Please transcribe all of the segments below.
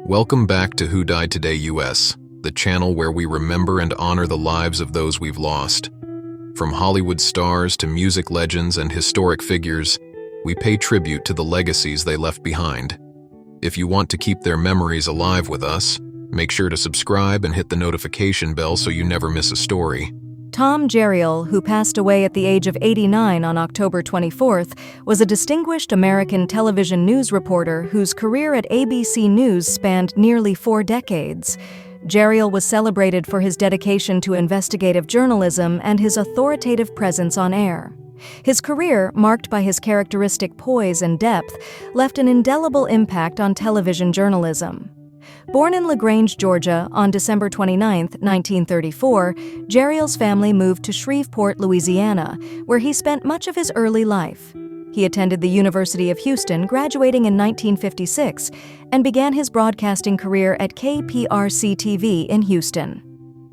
Welcome back to Who Died Today US, the channel where we remember and honor the lives of those we've lost. From Hollywood stars to music legends and historic figures, we pay tribute to the legacies they left behind. If you want to keep their memories alive with us, make sure to subscribe and hit the notification bell so you never miss a story. Tom Jarriel, who passed away at the age of 89 on October 24th, was a distinguished American television news reporter whose career at ABC News spanned nearly 4 decades. Jarriel was celebrated for his dedication to investigative journalism and his authoritative presence on air. His career, marked by his characteristic poise and depth, left an indelible impact on television journalism. Born in LaGrange, Georgia, on December 29, 1934, Jarriel's family moved to Shreveport, Louisiana, where he spent much of his early life. He attended the University of Houston, graduating in 1956, and began his broadcasting career at KPRC-TV in Houston.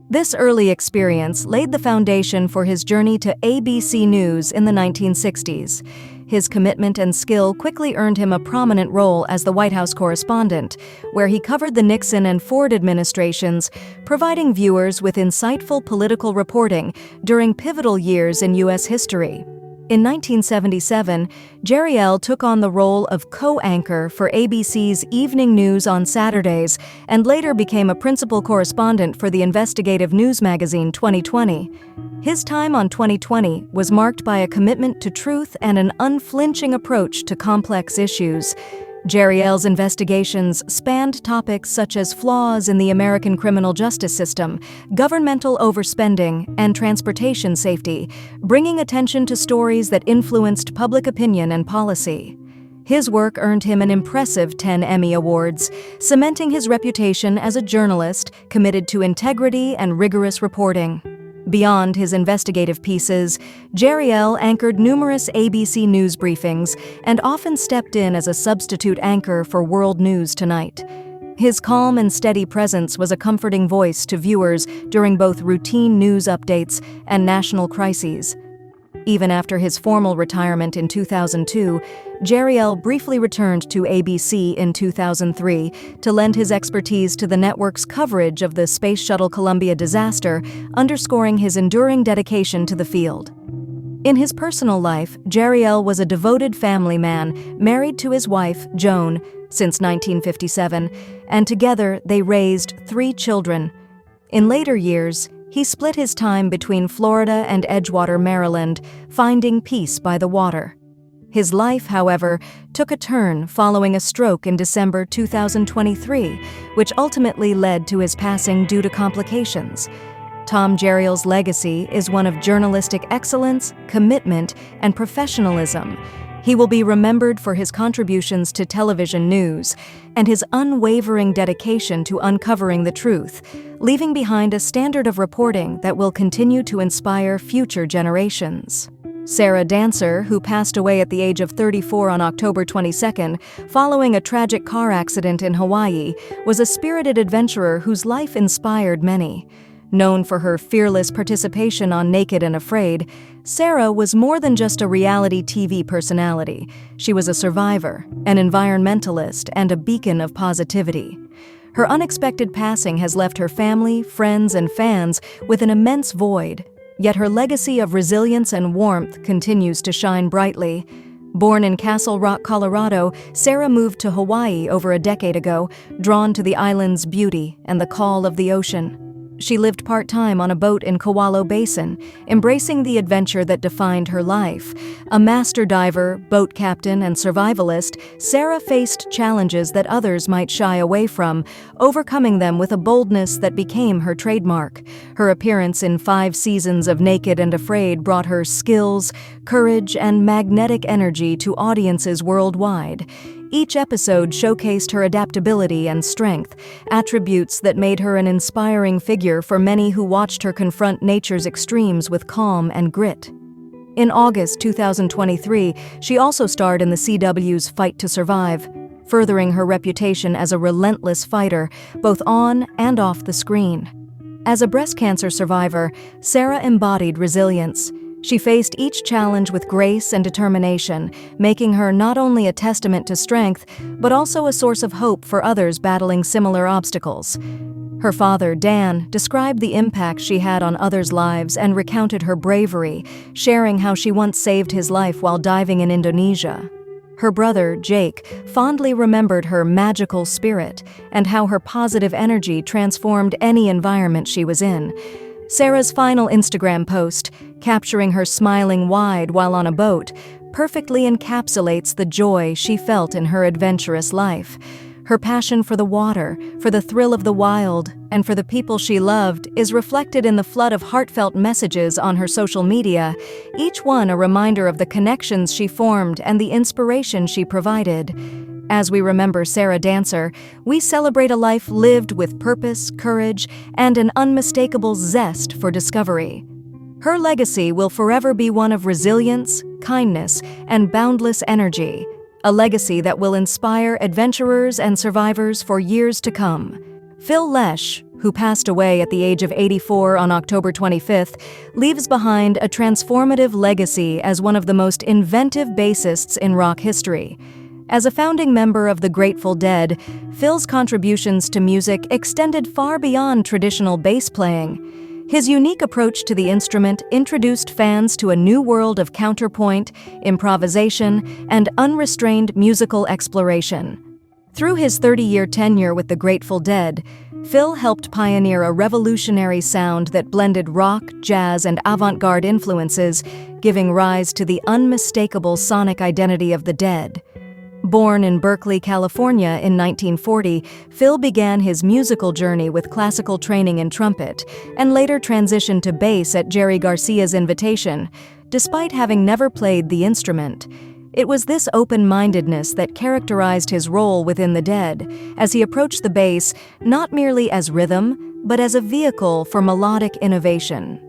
This early experience laid the foundation for his journey to ABC News in the 1960s. His commitment and skill quickly earned him a prominent role as the White House correspondent, where he covered the Nixon and Ford administrations, providing viewers with insightful political reporting during pivotal years in U.S. history. In 1977, Jarriel took on the role of co-anchor for ABC's Evening News on Saturdays and later became a principal correspondent for the investigative news magazine 2020. His time on 2020 was marked by a commitment to truth and an unflinching approach to complex issues. Jarriel's investigations spanned topics such as flaws in the American criminal justice system, governmental overspending, and transportation safety, bringing attention to stories that influenced public opinion and policy. His work earned him an impressive 10 Emmy Awards, cementing his reputation as a journalist committed to integrity and rigorous reporting. Beyond his investigative pieces, Jarriel anchored numerous ABC News briefings and often stepped in as a substitute anchor for World News Tonight. His calm and steady presence was a comforting voice to viewers during both routine news updates and national crises. Even after his formal retirement in 2002, Jarriel briefly returned to ABC in 2003 to lend his expertise to the network's coverage of the Space Shuttle Columbia disaster, underscoring his enduring dedication to the field. In his personal life, Jarriel was a devoted family man, married to his wife, Joan, since 1957, and together they raised 3 children. In later years, he split his time between Florida and Edgewater, Maryland, finding peace by the water. His life, however, took a turn following a stroke in December 2023, which ultimately led to his passing due to complications. Tom Jarriel's legacy is one of journalistic excellence, commitment, and professionalism. He will be remembered for his contributions to television news and his unwavering dedication to uncovering the truth, leaving behind a standard of reporting that will continue to inspire future generations. Sarah Danser, who passed away at the age of 34 on October 22nd following a tragic car accident in Hawaii, was a spirited adventurer whose life inspired many. Known for her fearless participation on Naked and Afraid, Sarah was more than just a reality TV personality. She was a survivor, an environmentalist, and a beacon of positivity. Her unexpected passing has left her family, friends, and fans with an immense void, yet her legacy of resilience and warmth continues to shine brightly. Born in Castle Rock, Colorado, Sarah moved to Hawaii over a decade ago, drawn to the island's beauty and the call of the ocean. She lived part-time on a boat in Kewalo Basin, embracing the adventure that defined her life. A master diver, boat captain, and survivalist, Sarah faced challenges that others might shy away from, overcoming them with a boldness that became her trademark. Her appearance in 5 seasons of Naked and Afraid brought her skills, courage, and magnetic energy to audiences worldwide. Each episode showcased her adaptability and strength, attributes that made her an inspiring figure for many who watched her confront nature's extremes with calm and grit. In August 2023, she also starred in the CW's Fight to Survive, furthering her reputation as a relentless fighter, both on and off the screen. As a breast cancer survivor, Sarah embodied resilience. She faced each challenge with grace and determination, making her not only a testament to strength, but also a source of hope for others battling similar obstacles. Her father, Dan, described the impact she had on others' lives and recounted her bravery, sharing how she once saved his life while diving in Indonesia. Her brother, Jake, fondly remembered her magical spirit and how her positive energy transformed any environment she was in. Sarah's final Instagram post, capturing her smiling wide while on a boat, perfectly encapsulates the joy she felt in her adventurous life. Her passion for the water, for the thrill of the wild, and for the people she loved is reflected in the flood of heartfelt messages on her social media, each one a reminder of the connections she formed and the inspiration she provided. As we remember Sarah Danser, we celebrate a life lived with purpose, courage, and an unmistakable zest for discovery. Her legacy will forever be one of resilience, kindness, and boundless energy, a legacy that will inspire adventurers and survivors for years to come. Phil Lesh, who passed away at the age of 84 on October 25th, leaves behind a transformative legacy as one of the most inventive bassists in rock history. As a founding member of the Grateful Dead, Phil's contributions to music extended far beyond traditional bass playing. His unique approach to the instrument introduced fans to a new world of counterpoint, improvisation, and unrestrained musical exploration. Through his 30-year tenure with the Grateful Dead, Phil helped pioneer a revolutionary sound that blended rock, jazz, and avant-garde influences, giving rise to the unmistakable sonic identity of the Dead. Born in Berkeley, California in 1940, Phil began his musical journey with classical training in trumpet, and later transitioned to bass at Jerry Garcia's invitation, despite having never played the instrument. It was this open-mindedness that characterized his role within the Dead, as he approached the bass not merely as rhythm, but as a vehicle for melodic innovation.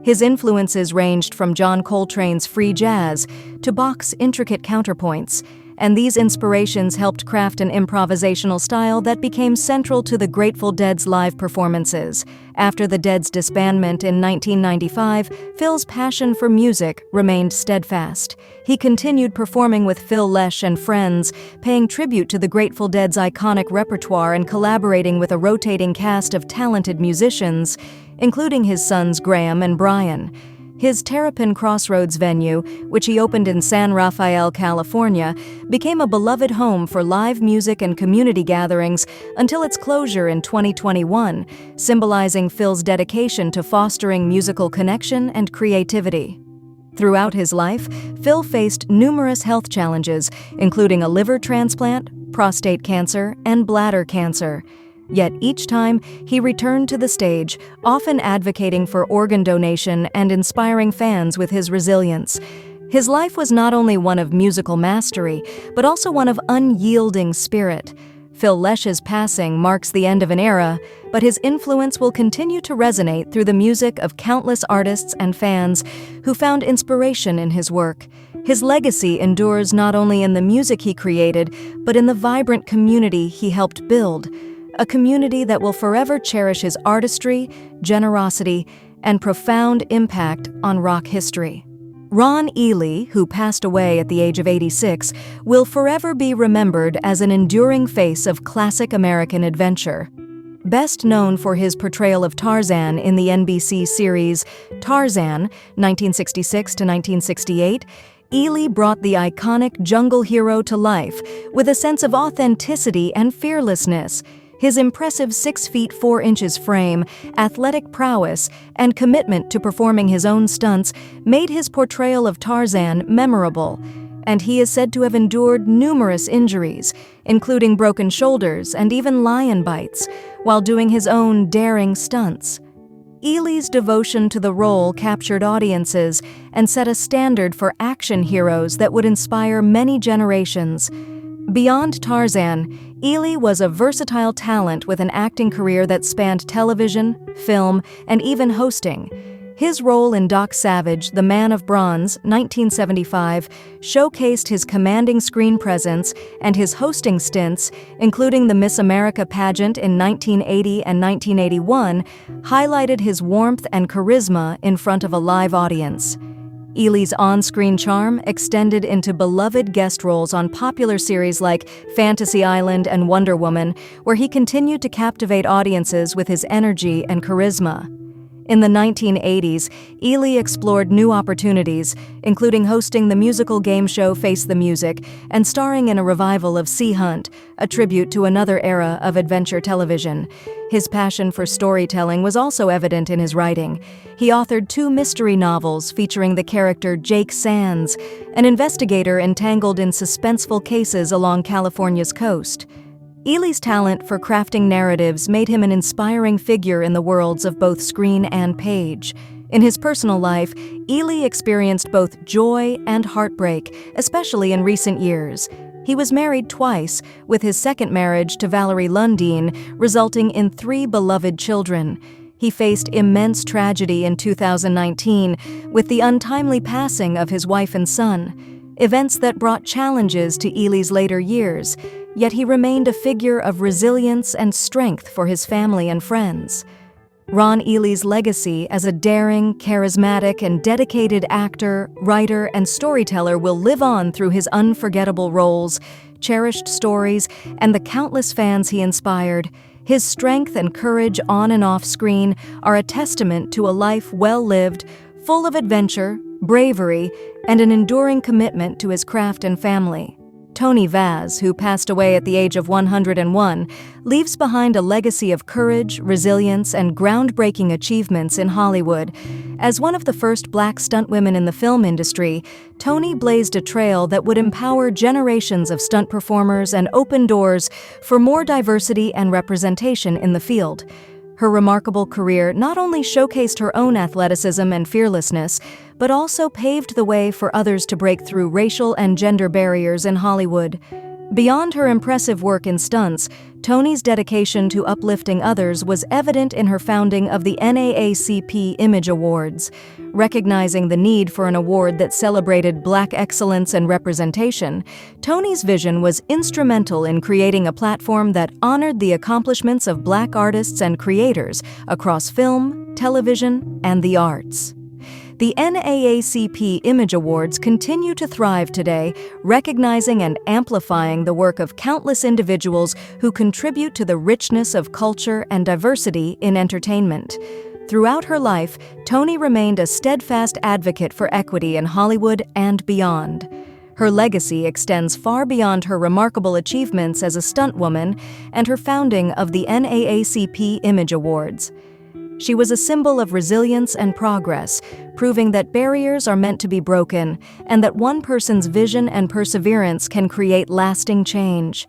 His influences ranged from John Coltrane's free jazz to Bach's intricate counterpoints, and these inspirations helped craft an improvisational style that became central to the Grateful Dead's live performances. After the Dead's disbandment in 1995, Phil's passion for music remained steadfast. He continued performing with Phil Lesh and friends, paying tribute to the Grateful Dead's iconic repertoire and collaborating with a rotating cast of talented musicians, including his sons Graham and Brian. His Terrapin Crossroads venue, which he opened in San Rafael, California, became a beloved home for live music and community gatherings until its closure in 2021, symbolizing Phil's dedication to fostering musical connection and creativity. Throughout his life, Phil faced numerous health challenges, including a liver transplant, prostate cancer, and bladder cancer. Yet each time, he returned to the stage, often advocating for organ donation and inspiring fans with his resilience. His life was not only one of musical mastery, but also one of unyielding spirit. Phil Lesh's passing marks the end of an era, but his influence will continue to resonate through the music of countless artists and fans who found inspiration in his work. His legacy endures not only in the music he created, but in the vibrant community he helped build. A community that will forever cherish his artistry, generosity, and profound impact on rock history. Ron Ely, who passed away at the age of 86, will forever be remembered as an enduring face of classic American adventure. Best known for his portrayal of Tarzan in the NBC series Tarzan, 1966 to 1968, Ely brought the iconic jungle hero to life with a sense of authenticity and fearlessness. His impressive 6 feet 4 inches frame, athletic prowess, and commitment to performing his own stunts made his portrayal of Tarzan memorable, and he is said to have endured numerous injuries, including broken shoulders and even lion bites, while doing his own daring stunts. Ely's devotion to the role captured audiences and set a standard for action heroes that would inspire many generations. Beyond Tarzan, Ely was a versatile talent with an acting career that spanned television, film, and even hosting. His role in Doc Savage, The Man of Bronze, 1975, showcased his commanding screen presence, and his hosting stints, including the Miss America pageant in 1980 and 1981, highlighted his warmth and charisma in front of a live audience. Ely's on-screen charm extended into beloved guest roles on popular series like Fantasy Island and Wonder Woman, where he continued to captivate audiences with his energy and charisma. In the 1980s, Ely explored new opportunities, including hosting the musical game show Face the Music and starring in a revival of Sea Hunt, a tribute to another era of adventure television. His passion for storytelling was also evident in his writing. He authored 2 mystery novels featuring the character Jake Sands, an investigator entangled in suspenseful cases along California's coast. Ely's talent for crafting narratives made him an inspiring figure in the worlds of both screen and page. In his personal life, Ely experienced both joy and heartbreak, especially in recent years. He was married twice, with his second marriage to Valerie Lundeen resulting in 3 beloved children. He faced immense tragedy in 2019 with the untimely passing of his wife and son, events that brought challenges to Ely's later years. Yet he remained a figure of resilience and strength for his family and friends. Ron Ely's legacy as a daring, charismatic, and dedicated actor, writer, and storyteller will live on through his unforgettable roles, cherished stories, and the countless fans he inspired. His strength and courage on and off screen are a testament to a life well lived, full of adventure, bravery, and an enduring commitment to his craft and family. Tony Vaz, who passed away at the age of 101, leaves behind a legacy of courage, resilience, and groundbreaking achievements in Hollywood. As one of the first Black stuntwomen in the film industry, Tony blazed a trail that would empower generations of stunt performers and open doors for more diversity and representation in the field. Her remarkable career not only showcased her own athleticism and fearlessness, but also paved the way for others to break through racial and gender barriers in Hollywood. Beyond her impressive work in stunts, Tony's dedication to uplifting others was evident in her founding of the NAACP Image Awards. Recognizing the need for an award that celebrated Black excellence and representation, Tony's vision was instrumental in creating a platform that honored the accomplishments of Black artists and creators across film, television, and the arts. The NAACP Image Awards continue to thrive today, recognizing and amplifying the work of countless individuals who contribute to the richness of culture and diversity in entertainment. Throughout her life, Tony remained a steadfast advocate for equity in Hollywood and beyond. Her legacy extends far beyond her remarkable achievements as a stuntwoman and her founding of the NAACP Image Awards. She was a symbol of resilience and progress, proving that barriers are meant to be broken and that one person's vision and perseverance can create lasting change.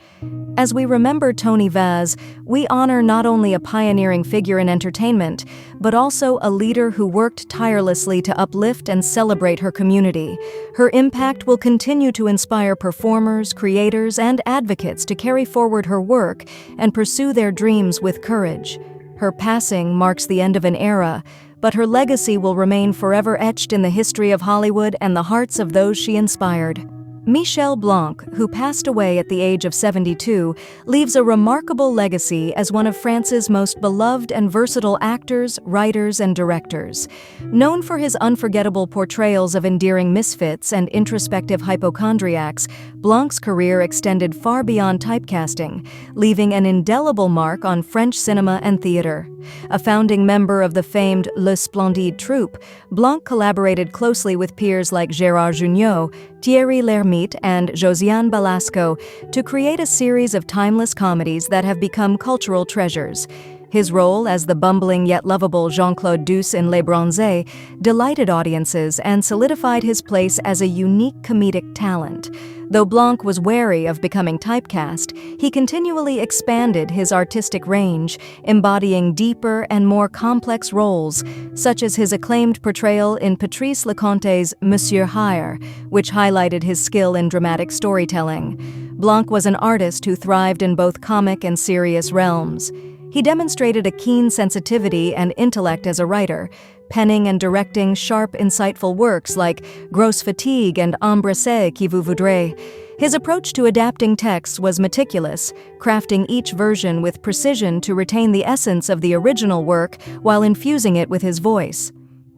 As we remember Tony Vaz, we honor not only a pioneering figure in entertainment, but also a leader who worked tirelessly to uplift and celebrate her community. Her impact will continue to inspire performers, creators, and advocates to carry forward her work and pursue their dreams with courage. Her passing marks the end of an era, but her legacy will remain forever etched in the history of Hollywood and the hearts of those she inspired. Michel Blanc, who passed away at the age of 72, leaves a remarkable legacy as one of France's most beloved and versatile actors, writers, and directors. Known for his unforgettable portrayals of endearing misfits and introspective hypochondriacs, Blanc's career extended far beyond typecasting, leaving an indelible mark on French cinema and theater. A founding member of the famed Le Splendide troupe, Blanc collaborated closely with peers like Gérard Jugnot, Thierry Lhermitte, and Josiane Balasco to create a series of timeless comedies that have become cultural treasures. His role as the bumbling yet lovable Jean-Claude Duss in Les Bronzés delighted audiences and solidified his place as a unique comedic talent. Though Blanc was wary of becoming typecast, he continually expanded his artistic range, embodying deeper and more complex roles, such as his acclaimed portrayal in Patrice Leconte's Monsieur Hire, which highlighted his skill in dramatic storytelling. Blanc was an artist who thrived in both comic and serious realms. He demonstrated a keen sensitivity and intellect as a writer, penning and directing sharp, insightful works like Grosse Fatigue and Embrassez qui vous voudrez. His approach to adapting texts was meticulous, crafting each version with precision to retain the essence of the original work while infusing it with his voice.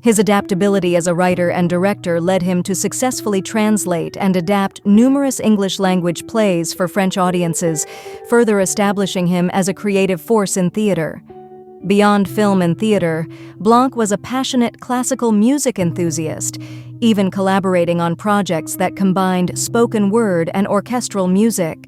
His adaptability as a writer and director led him to successfully translate and adapt numerous English-language plays for French audiences, further establishing him as a creative force in theater. Beyond film and theater, Blanc was a passionate classical music enthusiast, even collaborating on projects that combined spoken word and orchestral music.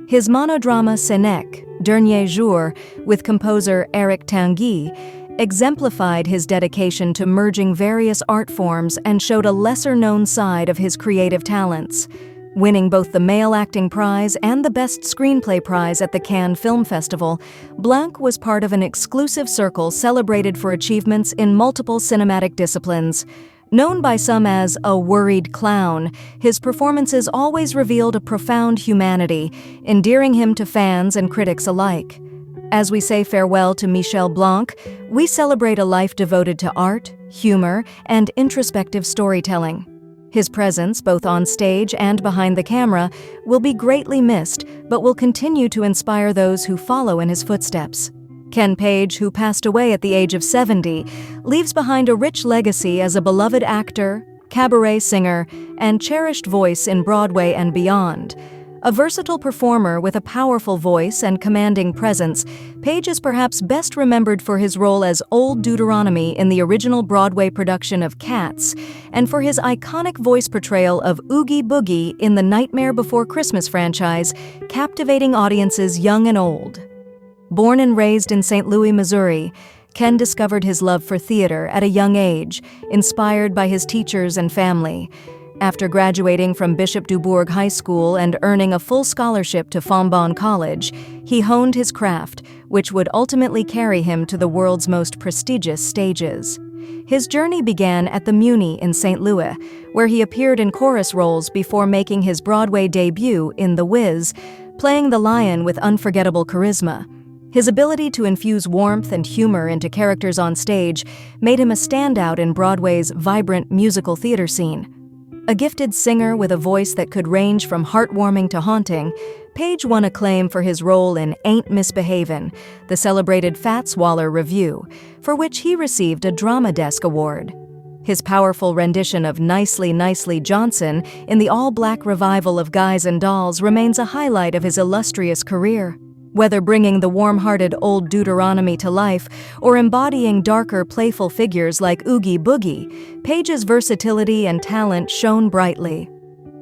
His monodrama Sénèque, Dernier Jour, with composer Eric Tanguy, exemplified his dedication to merging various art forms and showed a lesser-known side of his creative talents. Winning both the Male Acting Prize and the Best Screenplay Prize at the Cannes Film Festival, Blanc was part of an exclusive circle celebrated for achievements in multiple cinematic disciplines. Known by some as a worried clown, his performances always revealed a profound humanity, endearing him to fans and critics alike. As we say farewell to Michel Blanc, we celebrate a life devoted to art, humor, and introspective storytelling. His presence, both on stage and behind the camera, will be greatly missed, but will continue to inspire those who follow in his footsteps. Ken Page, who passed away at the age of 70, leaves behind a rich legacy as a beloved actor, cabaret singer, and cherished voice in Broadway and beyond. A versatile performer with a powerful voice and commanding presence, Page is perhaps best remembered for his role as Old Deuteronomy in the original Broadway production of Cats, and for his iconic voice portrayal of Oogie Boogie in the Nightmare Before Christmas franchise, captivating audiences young and old. Born and raised in St. Louis, Missouri, Ken discovered his love for theater at a young age, inspired by his teachers and family. After graduating from Bishop Dubourg High School and earning a full scholarship to Fontbonne College, he honed his craft, which would ultimately carry him to the world's most prestigious stages. His journey began at the Muni in St. Louis, where he appeared in chorus roles before making his Broadway debut in The Wiz, playing the lion with unforgettable charisma. His ability to infuse warmth and humor into characters on stage made him a standout in Broadway's vibrant musical theater scene. A gifted singer with a voice that could range from heartwarming to haunting, Page won acclaim for his role in Ain't Misbehavin', the celebrated Fats Waller Revue, for which he received a Drama Desk Award. His powerful rendition of Nicely Nicely Johnson in the all-black revival of Guys and Dolls remains a highlight of his illustrious career. Whether bringing the warm-hearted Old Deuteronomy to life or embodying darker, playful figures like Oogie Boogie, Page's versatility and talent shone brightly.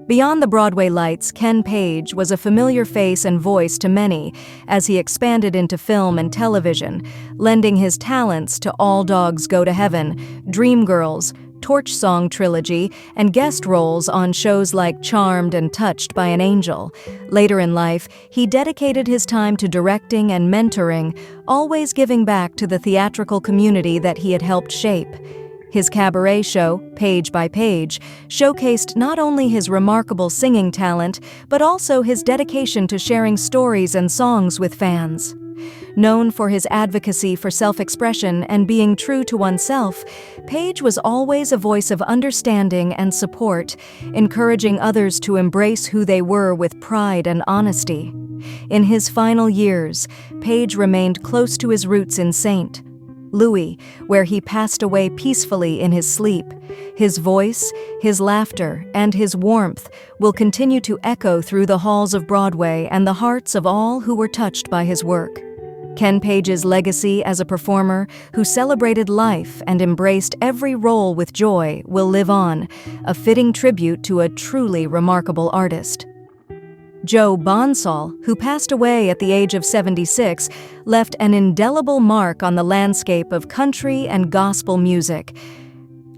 Beyond the Broadway lights, Ken Page was a familiar face and voice to many as he expanded into film and television, lending his talents to All Dogs Go to Heaven, Dreamgirls, Torch Song Trilogy, and guest roles on shows like Charmed and Touched by an Angel. Later in life, he dedicated his time to directing and mentoring, always giving back to the theatrical community that he had helped shape. His cabaret show, Page by Page, showcased not only his remarkable singing talent, but also his dedication to sharing stories and songs with fans. Known for his advocacy for self-expression and being true to oneself, Page was always a voice of understanding and support, encouraging others to embrace who they were with pride and honesty. In his final years, Page remained close to his roots in St. Louis, where he passed away peacefully in his sleep. His voice, his laughter, and his warmth will continue to echo through the halls of Broadway and the hearts of all who were touched by his work. Ken Page's legacy as a performer who celebrated life and embraced every role with joy will live on, a fitting tribute to a truly remarkable artist. Joe Bonsol, who passed away at the age of 76, left an indelible mark on the landscape of country and gospel music.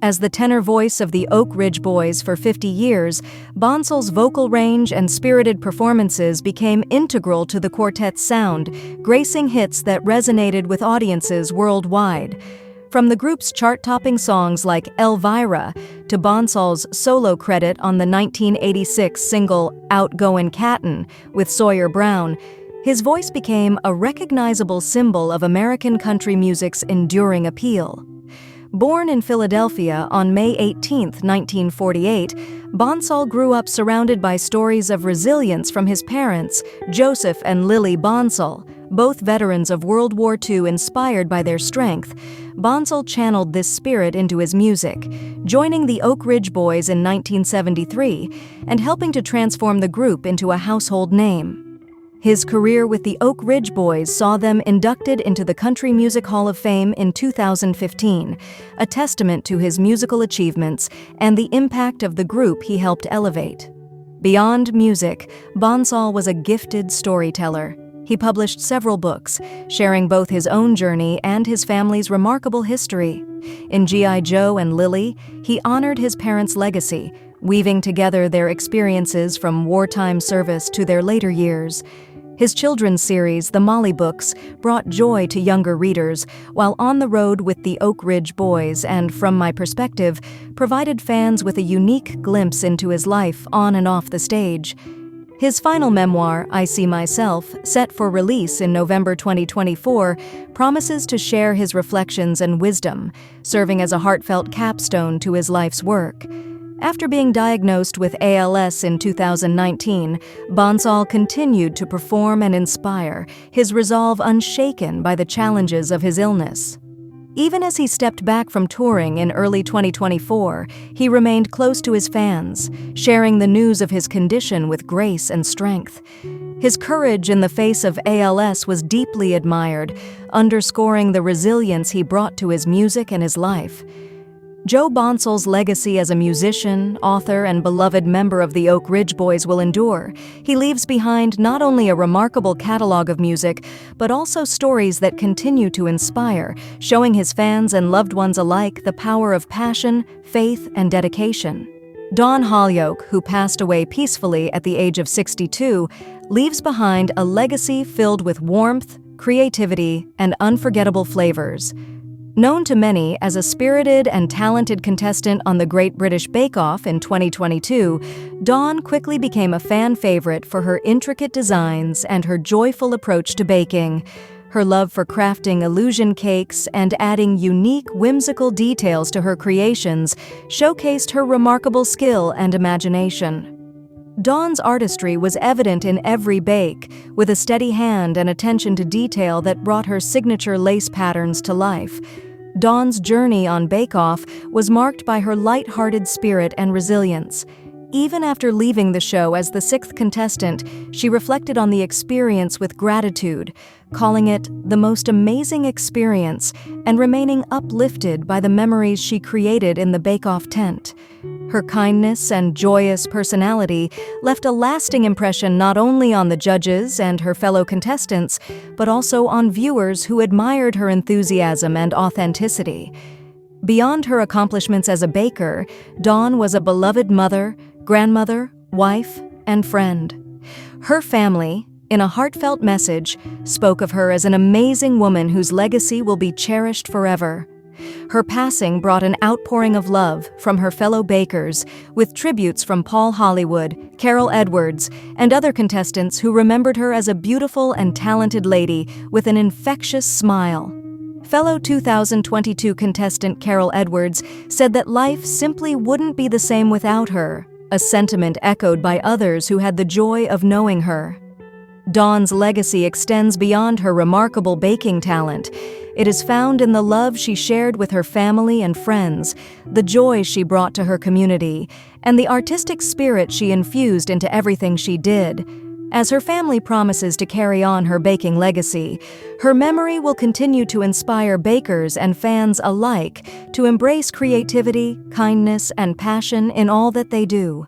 As the tenor voice of the Oak Ridge Boys for 50 years, Bonsol's vocal range and spirited performances became integral to the quartet's sound, gracing hits that resonated with audiences worldwide. From the group's chart-topping songs like Elvira to Bonsol's solo credit on the 1986 single Outgoin' Cattin' with Sawyer Brown, his voice became a recognizable symbol of American country music's enduring appeal. Born in Philadelphia on May 18, 1948, Bonsol grew up surrounded by stories of resilience from his parents, Joseph and Lily Bonsol, Both veterans of World War II inspired by their strength, Bonsol channeled this spirit into his music, joining the Oak Ridge Boys in 1973 and helping to transform the group into a household name. His career with the Oak Ridge Boys saw them inducted into the Country Music Hall of Fame in 2015, a testament to his musical achievements and the impact of the group he helped elevate. Beyond music, Bonsol was a gifted storyteller. He published several books, sharing both his own journey and his family's remarkable history. In G.I. Joe and Lily, he honored his parents' legacy, weaving together their experiences from wartime service to their later years. His children's series, The Molly Books, brought joy to younger readers, while On the Road with the Oak Ridge Boys and From My Perspective provided fans with a unique glimpse into his life on and off the stage. His final memoir, I See Myself, set for release in November 2024, promises to share his reflections and wisdom, serving as a heartfelt capstone to his life's work. After being diagnosed with ALS in 2019, Bonsol continued to perform and inspire, his resolve unshaken by the challenges of his illness. Even as he stepped back from touring in early 2024, he remained close to his fans, sharing the news of his condition with grace and strength. His courage in the face of ALS was deeply admired, underscoring the resilience he brought to his music and his life. Joe Bonsol's legacy as a musician, author, and beloved member of the Oak Ridge Boys will endure. He leaves behind not only a remarkable catalog of music, but also stories that continue to inspire, showing his fans and loved ones alike the power of passion, faith, and dedication. Don Holyoke, who passed away peacefully at the age of 62, leaves behind a legacy filled with warmth, creativity, and unforgettable flavors. Known to many as a spirited and talented contestant on the Great British Bake Off in 2022, Dawn quickly became a fan favorite for her intricate designs and her joyful approach to baking. Her love for crafting illusion cakes and adding unique, whimsical details to her creations showcased her remarkable skill and imagination. Dawn's artistry was evident in every bake, with a steady hand and attention to detail that brought her signature lace patterns to life. Dawn's journey on Bake Off was marked by her light-hearted spirit and resilience. Even after leaving the show as the sixth contestant, she reflected on the experience with gratitude, calling it the most amazing experience and remaining uplifted by the memories she created in the Bake Off tent. Her kindness and joyous personality left a lasting impression not only on the judges and her fellow contestants, but also on viewers who admired her enthusiasm and authenticity. Beyond her accomplishments as a baker, Dawn was a beloved mother, grandmother, wife, and friend. Her family, in a heartfelt message, spoke of her as an amazing woman whose legacy will be cherished forever. Her passing brought an outpouring of love from her fellow bakers, with tributes from Paul Hollywood, Carol Edwards, and other contestants who remembered her as a beautiful and talented lady with an infectious smile. Fellow 2022 contestant Carol Edwards said that life simply wouldn't be the same without her, a sentiment echoed by others who had the joy of knowing her. Dawn's legacy extends beyond her remarkable baking talent. It is found in the love she shared with her family and friends, the joy she brought to her community, and the artistic spirit she infused into everything she did. As her family promises to carry on her baking legacy, her memory will continue to inspire bakers and fans alike to embrace creativity, kindness, and passion in all that they do.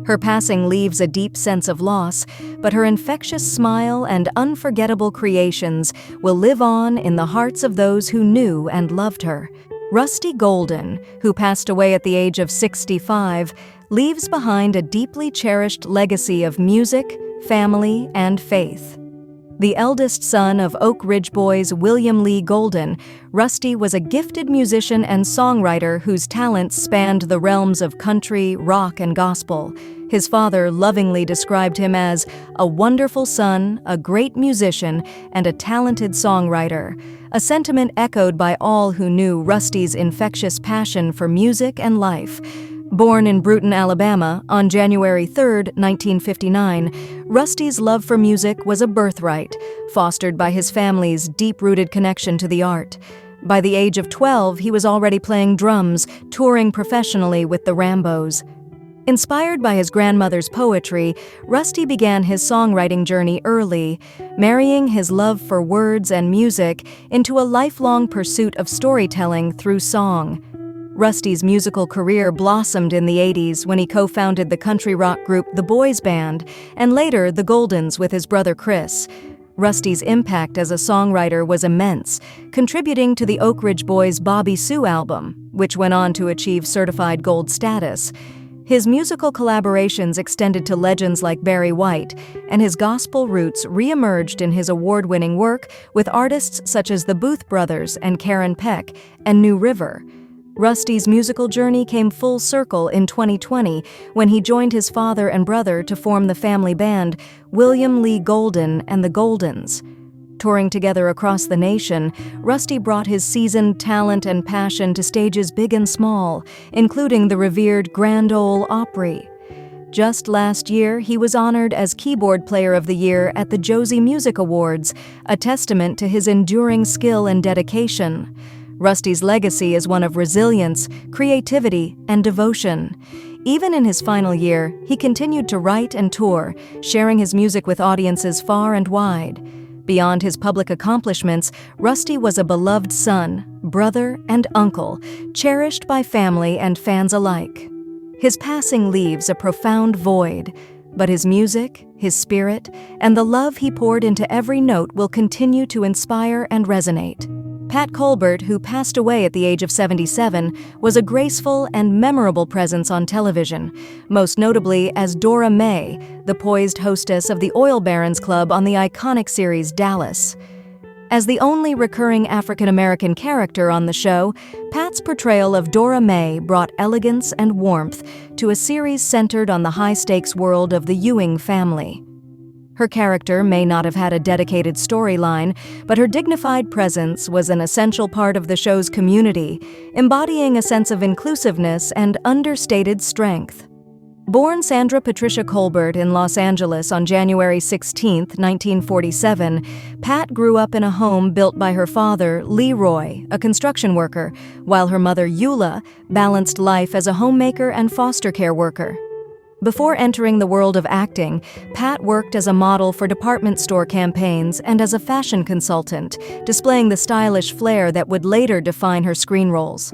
Her passing leaves a deep sense of loss, but her infectious smile and unforgettable creations will live on in the hearts of those who knew and loved her. Rusty Golden, who passed away at the age of 65, leaves behind a deeply cherished legacy of music, family, and faith. The eldest son of Oak Ridge Boys William Lee Golden, Rusty was a gifted musician and songwriter whose talents spanned the realms of country, rock, and gospel. His father lovingly described him as a wonderful son, a great musician, and a talented songwriter, a sentiment echoed by all who knew Rusty's infectious passion for music and life. Born in Brewton, Alabama, on January 3, 1959, Rusty's love for music was a birthright, fostered by his family's deep-rooted connection to the art. By the age of 12, he was already playing drums, touring professionally with the Rambos. Inspired by his grandmother's poetry, Rusty began his songwriting journey early, marrying his love for words and music into a lifelong pursuit of storytelling through song. Rusty's musical career blossomed in the 80s when he co-founded the country rock group The Boys Band and later The Goldens with his brother Chris. Rusty's impact as a songwriter was immense, contributing to the Oak Ridge Boys' Bobby Sue album, which went on to achieve certified gold status. His musical collaborations extended to legends like Barry White, and his gospel roots re-emerged in his award-winning work with artists such as the Booth Brothers and Karen Peck and New River. Rusty's musical journey came full circle in 2020 when he joined his father and brother to form the family band William Lee Golden and the Goldens. Touring together across the nation, Rusty brought his seasoned talent and passion to stages big and small, including the revered Grand Ole Opry. Just last year, he was honored as Keyboard Player of the Year at the Josie Music Awards, a testament to his enduring skill and dedication. Rusty's legacy is one of resilience, creativity, and devotion. Even in his final year, he continued to write and tour, sharing his music with audiences far and wide. Beyond his public accomplishments, Rusty was a beloved son, brother, and uncle, cherished by family and fans alike. His passing leaves a profound void, but his music, his spirit, and the love he poured into every note will continue to inspire and resonate. Pat Colbert, who passed away at the age of 77, was a graceful and memorable presence on television, most notably as Dora May, the poised hostess of the Oil Barons Club on the iconic series Dallas. As the only recurring African-American character on the show, Pat's portrayal of Dora May brought elegance and warmth to a series centered on the high-stakes world of the Ewing family. Her character may not have had a dedicated storyline, but her dignified presence was an essential part of the show's community, embodying a sense of inclusiveness and understated strength. Born Sandra Patricia Colbert in Los Angeles on January 16, 1947, Pat grew up in a home built by her father, Leroy, a construction worker, while her mother, Eula, balanced life as a homemaker and foster care worker. Before entering the world of acting, Pat worked as a model for department store campaigns and as a fashion consultant, displaying the stylish flair that would later define her screen roles.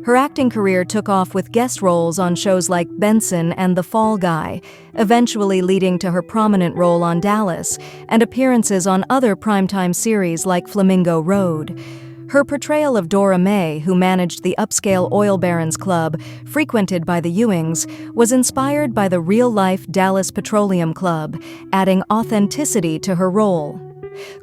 Her acting career took off with guest roles on shows like Benson and The Fall Guy, eventually leading to her prominent role on Dallas and appearances on other primetime series like Flamingo Road. Her portrayal of Dora May, who managed the upscale Oil Barons Club, frequented by the Ewings, was inspired by the real-life Dallas Petroleum Club, adding authenticity to her role.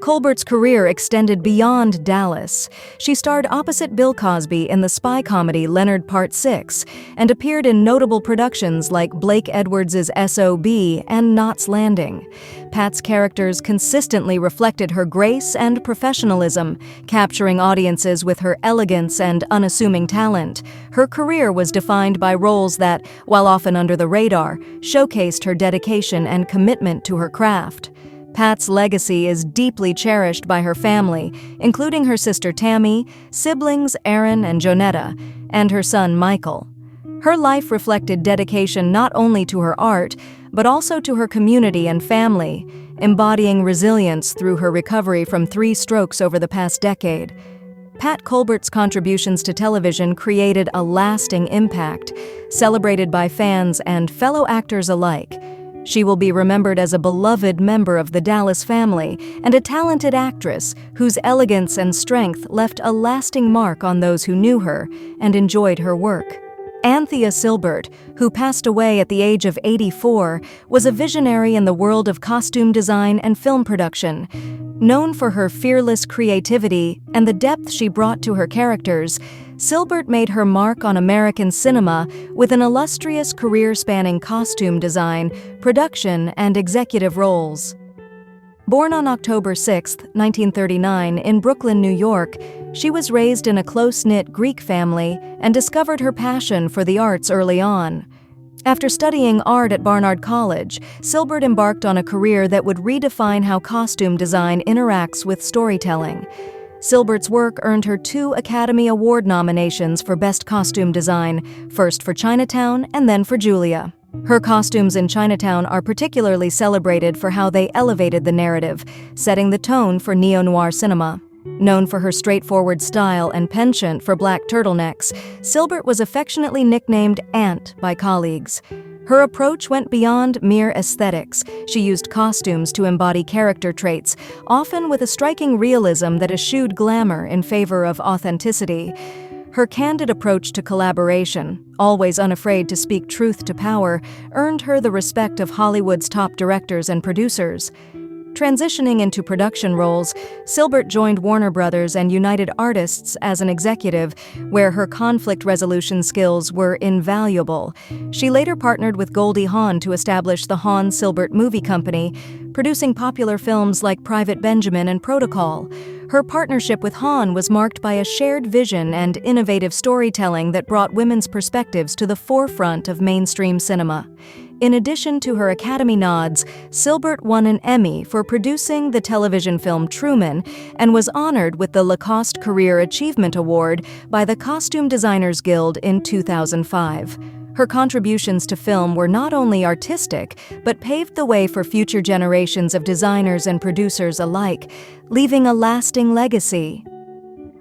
Colbert's career extended beyond Dallas. She starred opposite Bill Cosby in the spy comedy Leonard Part 6 and appeared in notable productions like Blake Edwards' S.O.B. and Knots Landing. Pat's characters consistently reflected her grace and professionalism, capturing audiences with her elegance and unassuming talent. Her career was defined by roles that, while often under the radar, showcased her dedication and commitment to her craft. Pat's legacy is deeply cherished by her family, including her sister Tammy, siblings Aaron and Jonetta, and her son Michael. Her life reflected dedication not only to her art, but also to her community and family, embodying resilience through her recovery from 3 strokes over the past decade. Pat Colbert's contributions to television created a lasting impact, celebrated by fans and fellow actors alike. She will be remembered as a beloved member of the Dallas family and a talented actress whose elegance and strength left a lasting mark on those who knew her and enjoyed her work. Anthia Silbert, who passed away at the age of 84, was a visionary in the world of costume design and film production. Known for her fearless creativity and the depth she brought to her characters, Silbert made her mark on American cinema with an illustrious career spanning costume design, production, and executive roles. Born on October 6, 1939, in Brooklyn, New York, she was raised in a close-knit Greek family and discovered her passion for the arts early on. After studying art at Barnard College, Silbert embarked on a career that would redefine how costume design interacts with storytelling. Silbert's work earned her 2 Academy Award nominations for Best Costume Design, first for Chinatown and then for Julia. Her costumes in Chinatown are particularly celebrated for how they elevated the narrative, setting the tone for neo-noir cinema. Known for her straightforward style and penchant for black turtlenecks, Silbert was affectionately nicknamed Ant by colleagues. Her approach went beyond mere aesthetics. She used costumes to embody character traits, often with a striking realism that eschewed glamour in favor of authenticity. Her candid approach to collaboration, always unafraid to speak truth to power, earned her the respect of Hollywood's top directors and producers. Transitioning into production roles, Silbert joined Warner Brothers and United Artists as an executive, where her conflict resolution skills were invaluable. She later partnered with Goldie Hawn to establish the Hawn-Silbert Movie Company, producing popular films like Private Benjamin and Protocol. Her partnership with Hawn was marked by a shared vision and innovative storytelling that brought women's perspectives to the forefront of mainstream cinema. In addition to her Academy nods, Silbert won an Emmy for producing the television film Truman and was honored with the Lacoste Career Achievement Award by the Costume Designers Guild in 2005. Her contributions to film were not only artistic, but paved the way for future generations of designers and producers alike, leaving a lasting legacy.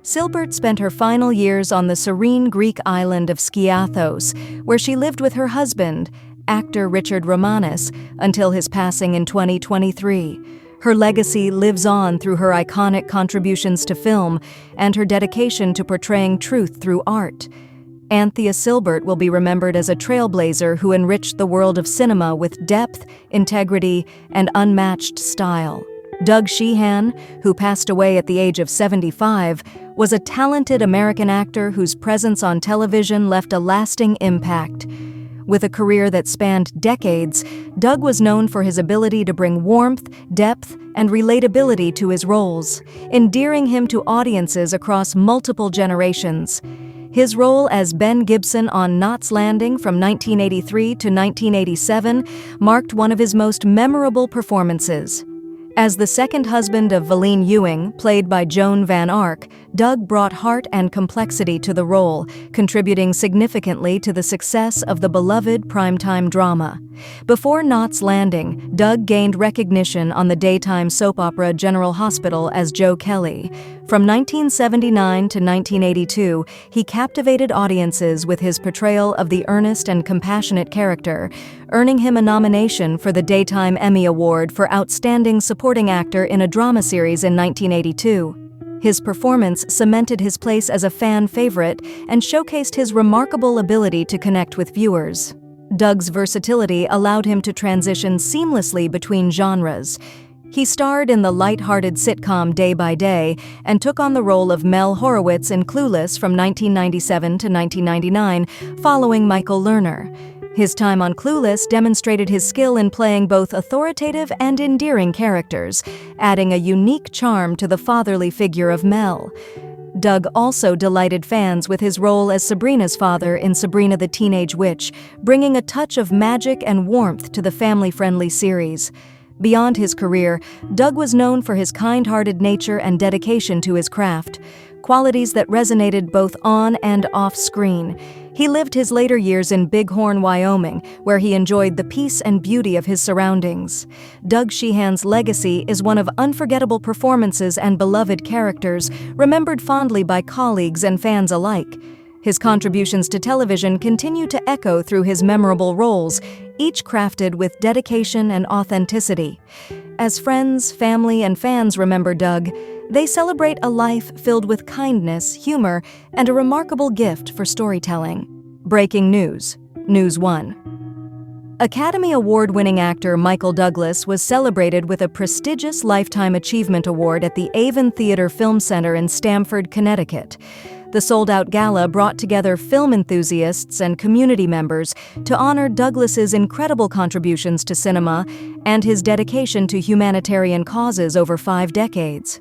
Silbert spent her final years on the serene Greek island of Skiathos, where she lived with her husband, actor Richard Romanus, until his passing in 2023. Her legacy lives on through her iconic contributions to film and her dedication to portraying truth through art. Anthia Silbert will be remembered as a trailblazer who enriched the world of cinema with depth, integrity, and unmatched style. Doug Sheehan, who passed away at the age of 75, was a talented American actor whose presence on television left a lasting impact. With a career that spanned decades, Doug was known for his ability to bring warmth, depth, and relatability to his roles, endearing him to audiences across multiple generations. His role as Ben Gibson on Knots Landing from 1983 to 1987 marked one of his most memorable performances. As the second husband of Valine Ewing, played by Joan Van Ark, Doug brought heart and complexity to the role, contributing significantly to the success of the beloved primetime drama. Before Knots Landing, Doug gained recognition on the daytime soap opera General Hospital as Joe Kelly. From 1979 to 1982, he captivated audiences with his portrayal of the earnest and compassionate character, earning him a nomination for the Daytime Emmy Award for Outstanding Supporting Actor in a Drama Series in 1982. His performance cemented his place as a fan favorite and showcased his remarkable ability to connect with viewers. Doug's versatility allowed him to transition seamlessly between genres. He starred in the light-hearted sitcom Day by Day and took on the role of Mel Horowitz in Clueless from 1997 to 1999, following Michael Lerner. His time on Clueless demonstrated his skill in playing both authoritative and endearing characters, adding a unique charm to the fatherly figure of Mel. Doug also delighted fans with his role as Sabrina's father in Sabrina the Teenage Witch, bringing a touch of magic and warmth to the family-friendly series. Beyond his career, Doug was known for his kind-hearted nature and dedication to his craft, qualities that resonated both on and off screen. He lived his later years in Bighorn, Wyoming, where he enjoyed the peace and beauty of his surroundings. Doug Sheehan's legacy is one of unforgettable performances and beloved characters, remembered fondly by colleagues and fans alike. His contributions to television continue to echo through his memorable roles, each crafted with dedication and authenticity. As friends, family, and fans remember Doug, they celebrate a life filled with kindness, humor, and a remarkable gift for storytelling. Breaking news. News 1. Academy Award-winning actor Michael Douglas was celebrated with a prestigious Lifetime Achievement Award at the Avon Theater Film Center in Stamford, Connecticut. The sold-out gala brought together film enthusiasts and community members to honor Douglas's incredible contributions to cinema and his dedication to humanitarian causes over 5 decades.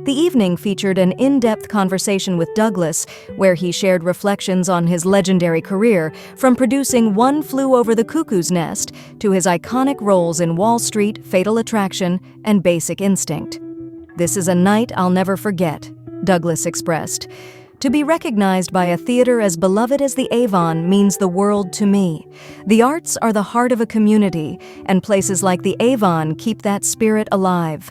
The evening featured an in-depth conversation with Douglas, where he shared reflections on his legendary career, from producing One Flew Over the Cuckoo's Nest to his iconic roles in Wall Street, Fatal Attraction, and Basic Instinct. "This is a night I'll never forget," Douglas expressed. "To be recognized by a theater as beloved as the Avon means the world to me. The arts are the heart of a community, and places like the Avon keep that spirit alive."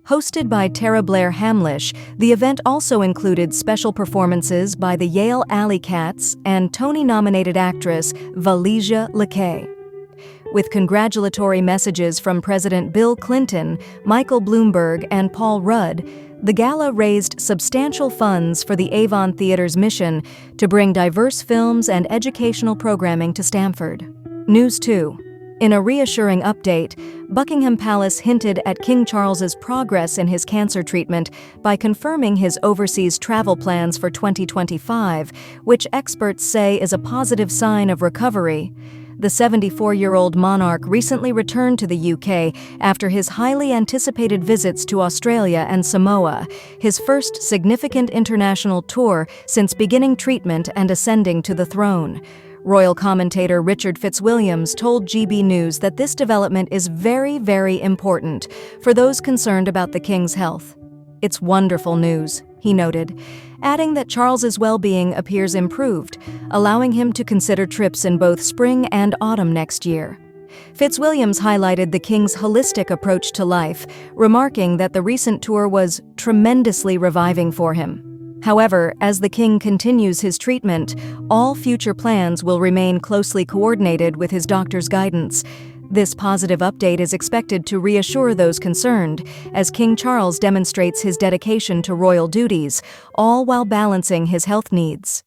Hosted by Tara Blair Hamlish, the event also included special performances by the Yale Alley Cats and Tony-nominated actress Valencia Lakay. With congratulatory messages from President Bill Clinton, Michael Bloomberg, and Paul Rudd, the gala raised substantial funds for the Avon Theater's mission to bring diverse films and educational programming to Stamford. News 2. In a reassuring update, Buckingham Palace hinted at King Charles's progress in his cancer treatment by confirming his overseas travel plans for 2025, which experts say is a positive sign of recovery. The 74-year-old monarch recently returned to the UK after his highly anticipated visits to Australia and Samoa, his first significant international tour since beginning treatment and ascending to the throne. Royal commentator Richard Fitzwilliams told GB News that this development is very, very important for those concerned about the King's health. "It's wonderful news," he noted, adding that Charles's well-being appears improved, allowing him to consider trips in both spring and autumn next year. Fitzwilliams highlighted the King's holistic approach to life, remarking that the recent tour was tremendously reviving for him. However, as the King continues his treatment, all future plans will remain closely coordinated with his doctor's guidance. This positive update is expected to reassure those concerned, as King Charles demonstrates his dedication to royal duties, all while balancing his health needs.